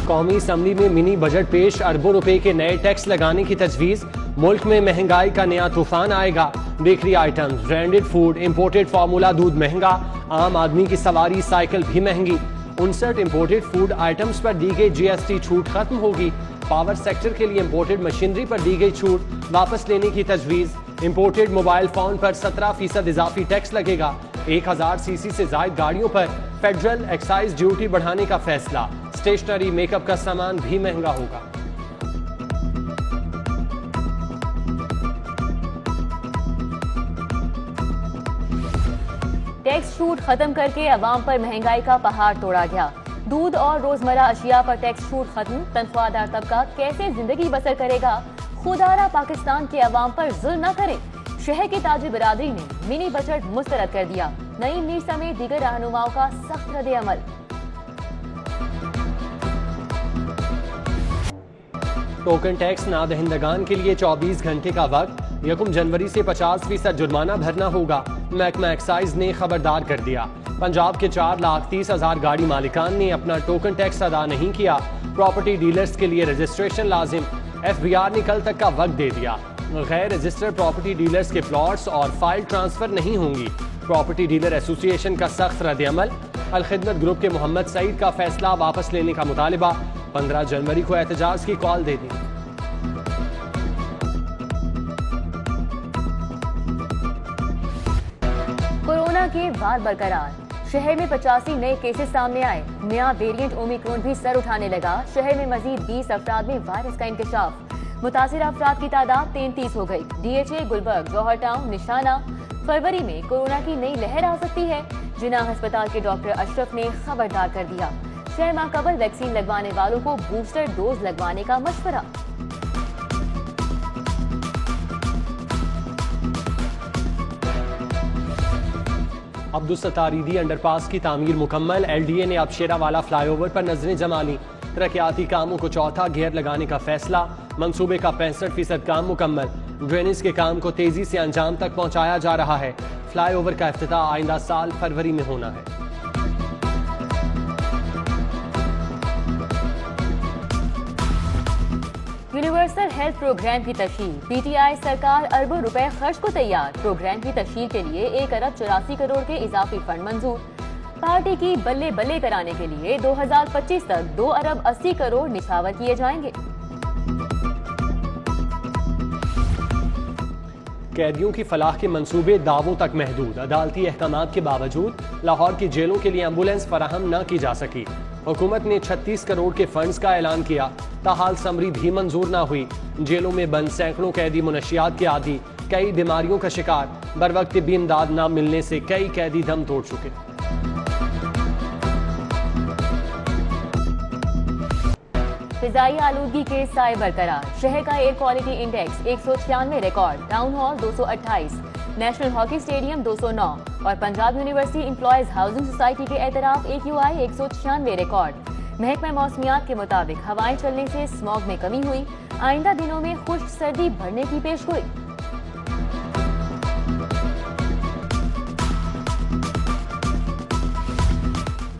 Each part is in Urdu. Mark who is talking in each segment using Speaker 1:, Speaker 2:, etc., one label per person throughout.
Speaker 1: قومی اسمبلی میں منی بجٹ پیش، اربوں روپے کے نئے ٹیکس لگانے کی تجویز، ملک میں مہنگائی کا نیا طوفان آئے گا، bakery items, branded food, imported formula دودھ مہنگا، عام آدمی کی سواری سائیکل بھی مہنگی، 59 امپورٹڈ فوڈ آئٹمز پر دی گئی جی ایس ٹی چھوٹ ختم ہوگی، پاور سیکٹر کے لیے امپورٹڈ مشینری پر دی گئی چھوٹ واپس لینے کی تجویز، امپورٹڈ موبائل فون پر 17% اضافی ٹیکس لگے گا، 1000 سی سی سے زائد گاڑیوں پر فیڈرل ایکسائز ڈیوٹی بڑھانے کا فیصلہ، اسٹیشنری میک اپ کا سامان بھی مہنگا ہوگا۔
Speaker 2: ٹیکس چھوٹ ختم کر کے عوام پر مہنگائی کا پہاڑ توڑا گیا، دودھ اور روزمرہ اشیاء پر ٹیکس چھوٹ ختم، تنخواہ دار طبقہ کیسے زندگی بسر کرے گا؟ خدارا پاکستان کے عوام پر ظلم نہ کریں، شہر کی تاجر برادری نے منی بجٹ مسترد کر دیا، نعیم میر سمیت دیگر رہنماؤں کا سخت رد عمل۔
Speaker 1: ٹوکن ٹیکس نادہندگان کے لیے 24 گھنٹے کا وقت، 1 جنوری سے 50% جرمانہ بھرنا ہوگا، محکمہ ایکسائز نے خبردار کر دیا۔ پنجاب کے 4,30,000 گاڑی مالکان نے اپنا ٹوکن ٹیکس ادا نہیں کیا، پراپرٹی ڈیلرز کے لیے رجسٹریشن لازم، ایف بی آر نے کل تک کا وقت دے دیا، غیر رجسٹرڈ پراپرٹی ڈیلرز کے پلاٹس اور فائل ٹرانسفر نہیں ہوں گی، پراپرٹی ڈیلر ایسوسی ایشن کا سخت رد عمل، الخدمت گروپ کے محمد سعید کا فیصلہ واپس لینے کا مطالبہ، 15 جنوری کو احتجاج کی کال دے دی۔
Speaker 2: کورونا کے وار برقرار، شہر میں 85 نئے کیسز سامنے آئے، نیا ویریئنٹ اومیکرون بھی سر اٹھانے لگا، شہر میں مزید 20 افراد میں وائرس کا انکشاف، متاثرہ افراد کی تعداد 33 ہو گئی، D H A Gulberg Johar town نشانہ، فروری میں کورونا کی نئی لہر آ سکتی ہے، جناح ہسپتال کے ڈاکٹر اشرف نے خبردار کر دیا، 6 ماہ قبل ویکسین لگوانے والوں کو بوسٹر ڈوز لگوانے کا مشورہ۔
Speaker 1: عبدالستاریدی انڈر پاس کی تعمیر مکمل، ایل ڈی اے نے اب شیرا والا فلائی اوور پر نظریں جما لیں، ترقیاتی کاموں کو چوتھا گیئر لگانے کا فیصلہ، منصوبے کا 65% کام مکمل، ڈرینیج کے کام کو تیزی سے انجام تک پہنچایا جا رہا ہے، فلائی اوور کا افتتاح آئندہ سال فروری میں ہونا ہے۔
Speaker 2: یونیورسل ہیلتھ پروگرام کی تشہیر، پی ٹی آئی سرکار اربوں روپے خرچ کو تیار، پروگرام کی تشہیر کے لیے 1 ارب 84 کروڑ کے اضافی فنڈ منظور، پارٹی کی بلے بلے کرانے کے لیے 2025 تک 2 ارب 80 کروڑ نچھاور کیے جائیں گے۔
Speaker 1: قیدیوں کی فلاح کے منصوبے دعووں تک محدود، عدالتی احکامات کے باوجود لاہور کی جیلوں کے لیے ایمبولینس فراہم نہ کی جا سکی، حکومت نے 36 کروڑ کے فنڈز کا اعلان کیا، تاحال سمری بھی منظور نہ ہوئی، جیلوں میں بند سینکڑوں قیدی منشیات کے عادی، کئی بیماریوں کا شکار، بروقت طبی امداد نہ ملنے سے کئی قیدی دم توڑ چکے۔
Speaker 2: فضائی آلودگی کے سائے برقرار، شہر کا air quality index 196 record, town hall 228، national hockey stadium 209 اور Punjab university employees housing society کے اعتراف AQI 196 ریکارڈ۔ محکمہ موسمیات کے مطابق ہوائیں چلنے سے اسموگ میں کمی ہوئی، آئندہ دنوں میں خشک سردی بڑھنے کی پیشگوئی۔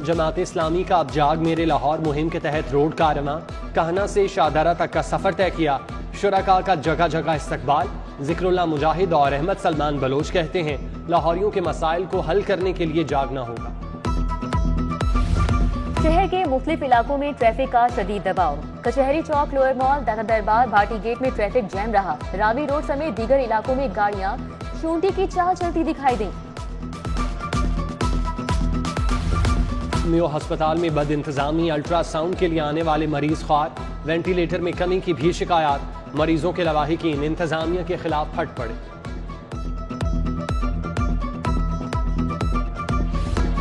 Speaker 1: جماعت اسلامی کا اب جاگ میرے لاہور مہم کے تحت روڈ کارواں، کہنا سے شاہدرہ تک کا سفر طے کیا، شرکاء کا جگہ جگہ استقبال، ذکر اللہ مجاہد اور احمد سلمان بلوچ کہتے ہیں لاہوریوں کے مسائل کو حل کرنے کے لیے جاگنا ہوگا۔
Speaker 2: شہر کے مختلف علاقوں میں ٹریفک کا شدید دباؤ، کچہری چوک، لوئر مال، داتا دربار، بھاٹی گیٹ میں ٹریفک جام رہا، راوی روڈ سمیت دیگر علاقوں میں گاڑیاں چونٹی کی چال چلتی دکھائی دیں۔
Speaker 1: میو ہسپتال میں بد انتظامی، الٹرا ساؤنڈ کے لیے آنے والے مریض خوار، وینٹیلیٹر میں کمی کی بھی شکایات، مریضوں کے لواحقین انتظامیہ کے خلاف پھٹ پڑے۔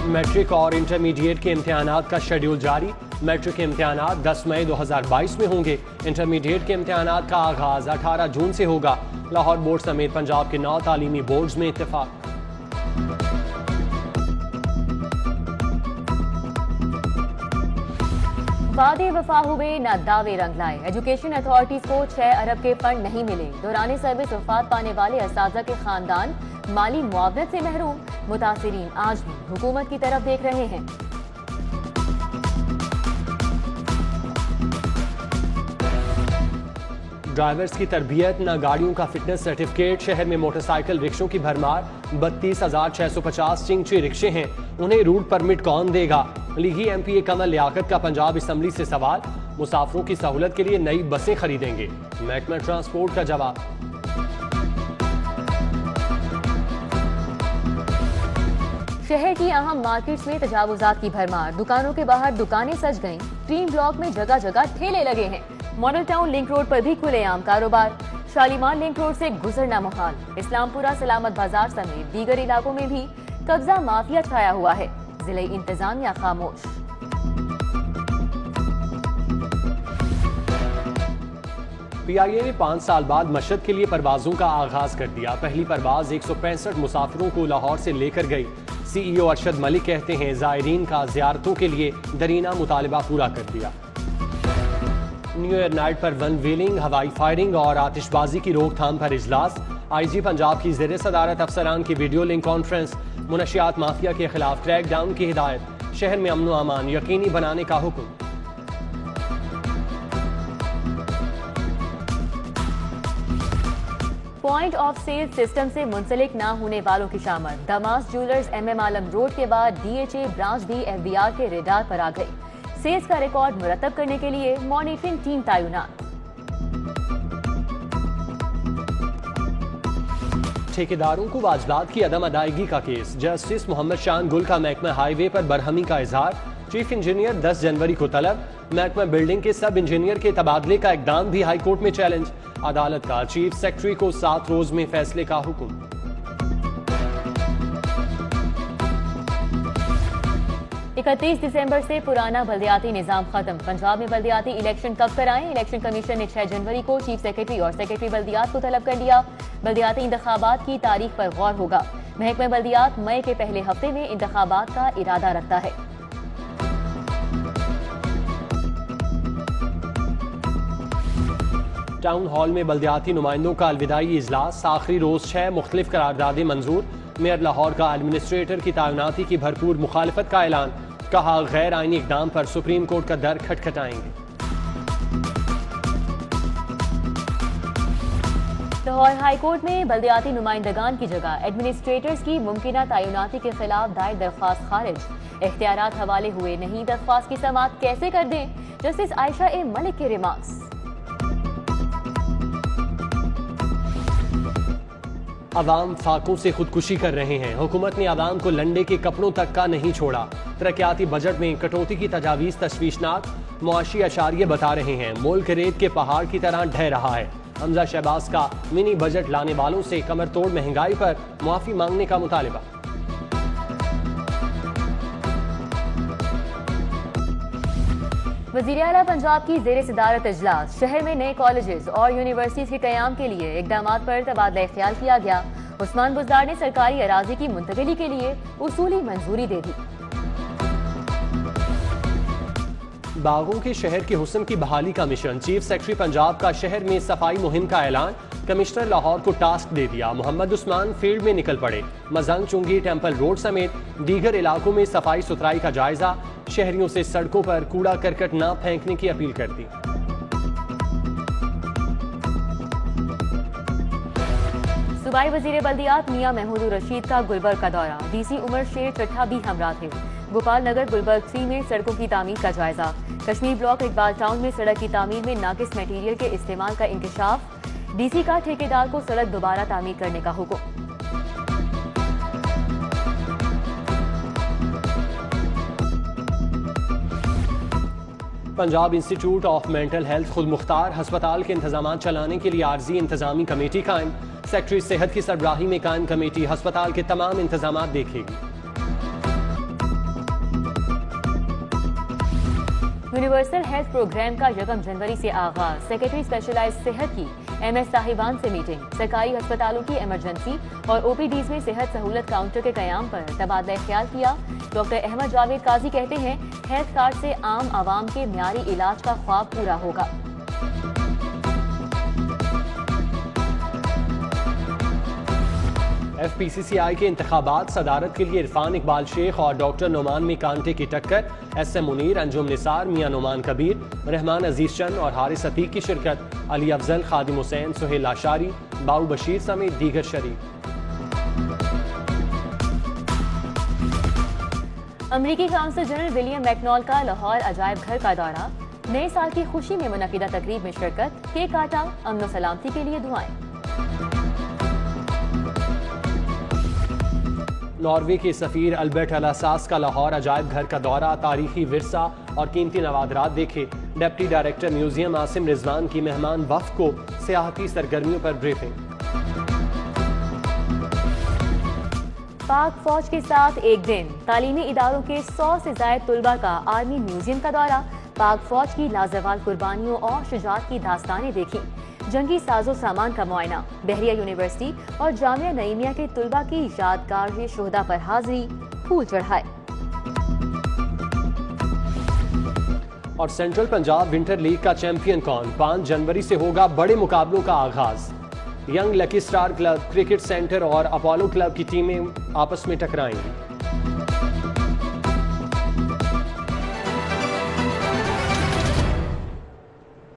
Speaker 1: میٹرک اور انٹرمیڈیٹ کے امتحانات کا شیڈول جاری، میٹرک کے امتحانات 10 مئی 2022 میں ہوں گے، انٹرمیڈیٹ کے امتحانات کا آغاز 18 جون سے ہوگا، لاہور بورڈ سمیت پنجاب کے 9 تعلیمی بورڈز میں اتفاق۔
Speaker 2: وعدے وفا ہوئے نہ دعوے رنگ لائے، ایجوکیشن اتھارٹیز کو 6 ارب کے فنڈ نہیں ملے، دوران سروس وفات پانے والے اساتذہ کے خاندان مالی معاونت سے محروم، متاثرین آج بھی حکومت کی طرف دیکھ رہے ہیں۔
Speaker 1: ڈرائیورز کی تربیت نہ گاڑیوں کا فٹنس سرٹیفکیٹ. شہر میں موٹر سائیکل رکشوں کی بھرمار. 32,650 چنگچی رکشے ہیں, انہیں روٹ پرمٹ کون دے گا؟ لیگی ایم پی اے کمل لیاقت کا پنجاب اسمبلی سے سوال. مسافروں کی سہولت کے لیے نئی بسیں خریدیں گے. محکمہ ٹرانسپورٹ کا جواب.
Speaker 2: شہر کی اہم مارکیٹس میں تجاوزات کی بھرمار. دکانوں کے باہر دکانیں سج گئیں. ٹیم بلاک میں جگہ جگہ ٹھیلے لگے ہیں. ماڈل ٹاؤن لنک روڈ پر بھی کھلے عام کاروبار. شالیمار لنک روڈ سے گزرنا محال. اسلام پورہ سلامت بازار سمیت دیگر علاقوں میں بھی قبضہ مافیا چھایا ہوا ہے. ضلع انتظامیہ خاموش.
Speaker 1: پی آئی اے نے 5 سال بعد مشہد کے لیے پروازوں کا آغاز کر دیا. پہلی پرواز 165 مسافروں کو لاہور سے لے کر گئی. سی ای او ارشد ملک کہتے ہیں زائرین کا زیارتوں کے لیے درینہ مطالبہ پورا کر دیا. نیو ایئر نائٹ پر ون ویلنگ, ہوائی فائرنگ اور آتش بازی کی روک تھام پر اجلاس. آئی جی پنجاب کی زیر صدارت افسران کی ویڈیو لنک کانفرنس. منشیات مافیا کے خلاف کریک ڈاؤن کی ہدایت. شہر میں امن و امان یقینی بنانے کا حکم.
Speaker 2: پوائنٹ آف سیل سسٹم سے منسلک نہ ہونے والوں کی شامت. دماس جولرز ایم ایم عالم روڈ کے بعد ڈی ایچ اے برانچ بھی ایف بی آر کے ریڈار پر آ گئی. سیلز کا ریکارڈ مرتب کرنے کے لیے مانیٹرنگ ٹیم تعینات.
Speaker 1: ٹھیکیداروں کو واجبات کی عدم ادائیگی کا کیس. جسٹس محمد شان گل کا محکمہ ہائی وے پر برہمی کا اظہار. چیف انجینئر 10 جنوری کو طلب. محکمہ بلڈنگ کے سب انجینئر کے تبادلے کا اقدام بھی ہائی کورٹ میں چیلنج. عدالت کا چیف سیکرٹری کو 7 روز میں فیصلے کا حکم.
Speaker 2: 31 دسمبر سے پرانا بلدیاتی نظام ختم. پنجاب میں بلدیاتی الیکشن کب کرائیں؟ الیکشن کمیشن نے 6 جنوری کو چیف سیکرٹری اور سیکرٹری بلدیات کو طلب کر لیا. بلدیاتی انتخابات کی تاریخ پر غور ہوگا. محکمہ بلدیات مئی کے پہلے ہفتے میں انتخابات کا ارادہ رکھتا ہے.
Speaker 1: ٹاؤن ہال میں بلدیاتی نمائندوں کا الوداعی اجلاس. آخری روز 6 مختلف قراردادیں منظور. میئر لاہور کا ایڈمنسٹریٹر کی تعیناتی کی بھرپور مخالفت کا اعلان. کہا غیر آئینی اقدام پر سپریم کورٹ کا در کھٹکھٹائیں گے.
Speaker 2: لاہور ہائی کورٹ میں بلدیاتی نمائندگان کی جگہ ایڈمنسٹریٹرز کی ممکنہ تعیناتی کے خلاف دائر درخواست خارج. اختیارات حوالے ہوئے نہیں, درخواست کی سماعت کیسے کر دیں؟ جسٹس عائشہ اے ملک کے ریمارکس.
Speaker 1: عوام فاقوں سے خودکشی کر رہے ہیں. حکومت نے عوام کو لنڈے کے کپڑوں تک کا نہیں چھوڑا. ترقیاتی بجٹ میں کٹوتی کی تجاویز تشویشناک. معاشی اشاریے بتا رہے ہیں ملک ریت کے پہاڑ کی طرح ڈھہ رہا ہے. حمزہ شہباز کا منی بجٹ لانے والوں سے کمر توڑ مہنگائی پر معافی مانگنے کا مطالبہ.
Speaker 2: وزیر اعلیٰ پنجاب کی زیر صدارت اجلاس. شہر میں نئے کالجز اور یونیورسٹیز کے قیام کے لیے اقدامات پر تبادلہ خیال کیا گیا. عثمان بزدار نے سرکاری اراضی کی منتقلی کے لیے اصولی منظوری دے دی.
Speaker 1: باغوں کے شہر کے حسن کی بحالی کا مشن. چیف سیکرٹری پنجاب کا شہر میں صفائی مہم کا اعلان. کمشنر لاہور کو ٹاسک دے دیا. محمد عثمان فیلڈ میں نکل پڑے. مزنگ چنگی ٹیمپل روڈ سمیت دیگر علاقوں میں صفائی ستھرائی کا جائزہ. شہریوں سے سڑکوں پر کوڑا کرکٹ نہ پھینکنے کی اپیل کر دی.
Speaker 2: صوبائی وزیر بلدیات میاں محمود الرشید کا گلبرگ کا دورہ. ڈی سی عمر شیر چٹھا بھی ہمراہ تھے. گوپال نگر گلبرگ 3 میں سڑکوں کی تعمیر کا جائزہ. کشمیر بلاک اقبال ٹاؤن میں سڑک کی تعمیر میں ناقص میٹیریل کے استعمال کا انکشاف. ڈی سی کا ٹھیکیدار کو سڑک دوبارہ تعمیر کرنے کا حکم.
Speaker 1: Punjab institute of mental health خود مختار. ہسپتال کے انتظامات چلانے کے لیے عارضی انتظامی کمیٹی قائم. سیکرٹری صحت کی سربراہی میں قائم کمیٹی ہسپتال کے تمام انتظامات دیکھے گی.
Speaker 2: یونیورسل ہیلتھ پروگرام کا 1 جنوری سے آغاز. سیکرٹری اسپیشلائز صحت کی ایم ایس صاحبان سے میٹنگ. سرکاری ہسپتالوں کی ایمرجنسی اور او پی ڈیز میں صحت سہولت کاؤنٹر کے قیام پر تبادلہ خیال کیا. ڈاکٹر احمد جاوید قاضی کہتے ہیں ہیلتھ کارڈ سے عام عوام کے معیاری علاج کا خواب پورا ہوگا.
Speaker 1: FPCCI کے انتخابات صدارت کے لیے عرفان اقبال شیخ اور ڈاکٹر نعمان میں کانٹے کی ٹکر. SM منیر, انجم نثار, میاں نعمان کبیر, رحمان عزیز چند اور حارث عتیق کی شرکت. علی افضل, خادم حسین, سہیل لاشاری, باؤ بشیر سمیت دیگر شریک.
Speaker 2: امریکی قونصل جنرل ولیم میکنال کا لاہور عجائب گھر کا دورہ. نئے سال کی خوشی میں منعقدہ تقریب میں شرکت. کیک کاٹا, امن و سلامتی کے لیے دعائیں.
Speaker 1: ناروے کے سفیر البرٹ الاساس کا لاہور عجائب گھر کا دورہ. تاریخی ورثہ اور قیمتی نوادرات دیکھے. ڈپٹی ڈائریکٹر میوزیم عاصم رضوان کی مہمان وفد کو سیاحتی سرگرمیوں پر بریفنگ.
Speaker 2: پاک فوج کے ساتھ ایک دن. تعلیمی اداروں کے 100 سے زائد طلبہ کا آرمی میوزیم کا دورہ. پاک فوج کی لازوال قربانیوں اور شجاعت کی داستانیں دیکھی. جنگی ساز و سامان کا معائنہ. بحریہ یونیورسٹی اور جامعہ نعیمیہ کے طلبہ کی یادگار شہداء پر حاضری, پھول چڑھائے.
Speaker 1: اور سینٹرل پنجاب ونٹر لیگ کا چیمپئن کون؟ 5 جنوری سے ہوگا بڑے مقابلوں کا آغاز. ینگ لکی اسٹار کلب، کرکٹ سینٹر اور اپولو کلب کی ٹیمیں آپس میں ٹکرائیں گی.